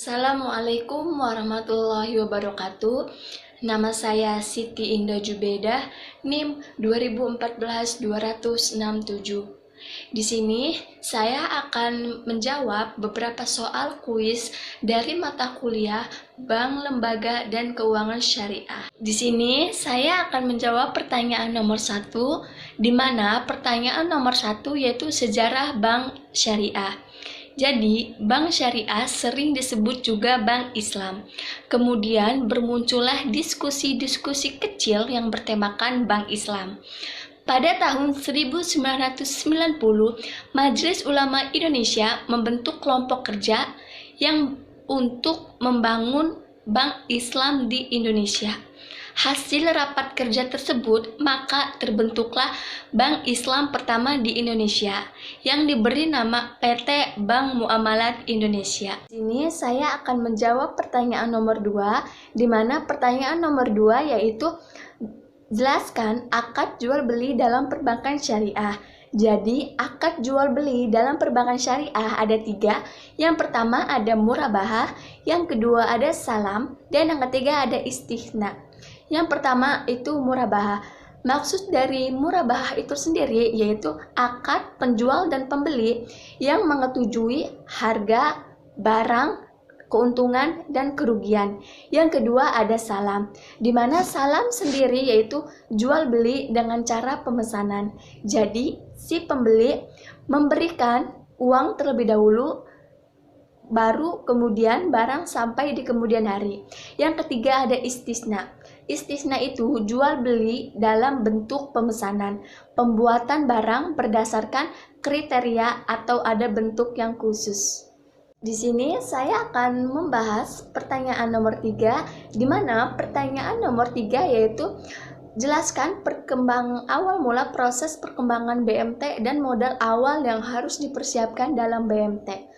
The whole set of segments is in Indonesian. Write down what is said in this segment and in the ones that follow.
Assalamualaikum warahmatullahi wabarakatuh. Nama saya Siti Indah Jubedah, NIM 2014-267. Di sini saya akan menjawab beberapa soal kuis dari mata kuliah Bank, Lembaga, dan Keuangan Syariah. Di sini saya akan menjawab pertanyaan nomor 1, di mana pertanyaan nomor 1 yaitu sejarah Bank Syariah. Jadi, Bank Syariah sering disebut juga Bank Islam. Kemudian bermuncullah diskusi-diskusi kecil yang bertemakan Bank Islam. Pada tahun 1990, Majelis Ulama Indonesia membentuk kelompok kerja yang untuk membangun Bank Islam di Indonesia. Hasil rapat kerja tersebut, maka terbentuklah Bank Islam pertama di Indonesia yang diberi nama PT Bank Muamalat Indonesia. Di sini saya akan menjawab pertanyaan nomor 2, di mana pertanyaan nomor 2 yaitu jelaskan akad jual beli dalam perbankan syariah. Jadi, akad jual beli dalam perbankan syariah ada 3. Yang pertama ada murabahah, yang kedua ada salam, dan yang ketiga ada istithna. Yang pertama itu murabahah. Maksud dari murabahah itu sendiri yaitu akad penjual dan pembeli yang menyetujui harga, barang, keuntungan, dan kerugian. Yang kedua ada salam, di mana salam sendiri yaitu jual beli dengan cara pemesanan. Jadi si pembeli memberikan uang terlebih dahulu, baru kemudian barang sampai di kemudian hari. Yang ketiga ada istisna. Istisna itu jual beli dalam bentuk pemesanan, pembuatan barang berdasarkan kriteria atau ada bentuk yang khusus. Di sini saya akan membahas pertanyaan nomor 3, di mana pertanyaan nomor 3 yaitu jelaskan awal mula proses perkembangan BMT dan modal awal yang harus dipersiapkan dalam BMT.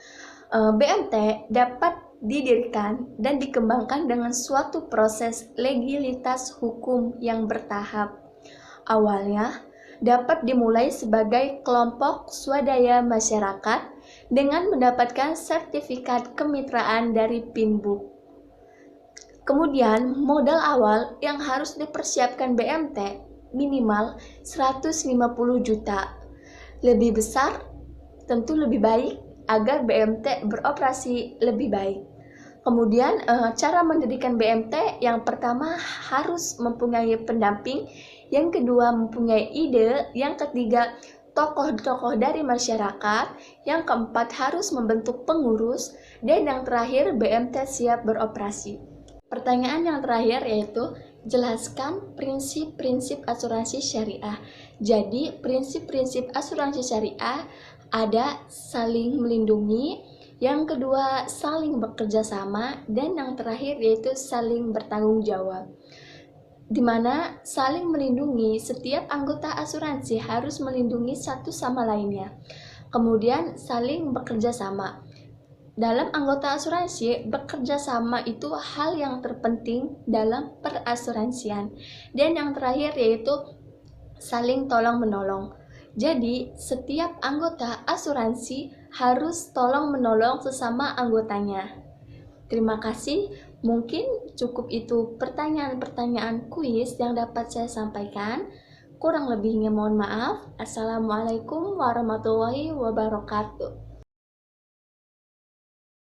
BMT dapat didirikan dan dikembangkan dengan suatu proses legalitas hukum yang bertahap. Awalnya dapat dimulai sebagai kelompok swadaya masyarakat dengan mendapatkan sertifikat kemitraan dari Pinbuk. Kemudian modal awal yang harus dipersiapkan BMT minimal 150 juta. Lebih besar tentu lebih baik agar BMT beroperasi lebih baik. Kemudian cara mendirikan BMT yang pertama harus mempunyai pendamping, yang kedua mempunyai ide, yang ketiga tokoh-tokoh dari masyarakat, yang keempat harus membentuk pengurus, dan yang terakhir BMT siap beroperasi. Pertanyaan yang terakhir yaitu jelaskan prinsip-prinsip asuransi syariah. Jadi prinsip-prinsip asuransi syariah ada saling melindungi, yang kedua saling bekerja sama, dan yang terakhir yaitu saling bertanggung jawab. Di mana saling melindungi, setiap anggota asuransi harus melindungi satu sama lainnya. Kemudian saling bekerja sama. Dalam anggota asuransi, bekerja sama itu hal yang terpenting dalam perasuransian. Dan yang terakhir yaitu saling tolong-menolong. Jadi, setiap anggota asuransi harus tolong-menolong sesama anggotanya. Terima kasih. Mungkin cukup itu pertanyaan-pertanyaan kuis yang dapat saya sampaikan. Kurang lebihnya mohon maaf. Assalamualaikum warahmatullahi wabarakatuh.